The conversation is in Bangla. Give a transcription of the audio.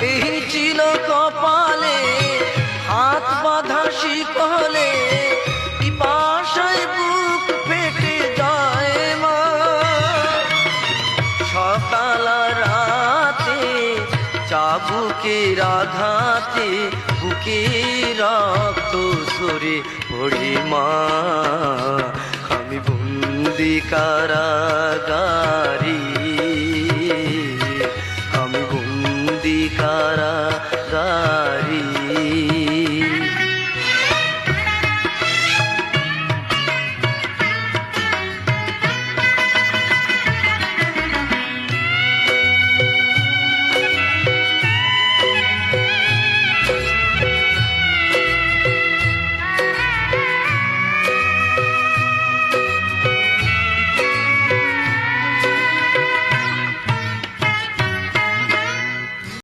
এই ছিল কপালে হাত বাঁধা শিকলে, পিপাসায় বুক ফেটে যায় মা। সকাল রাতে চাবুকের আঘাতে বুকে রক্ত ঝরে পড়ে মা। আমি বন্দি কারাগারে, আমি বন্দি কারাগারে।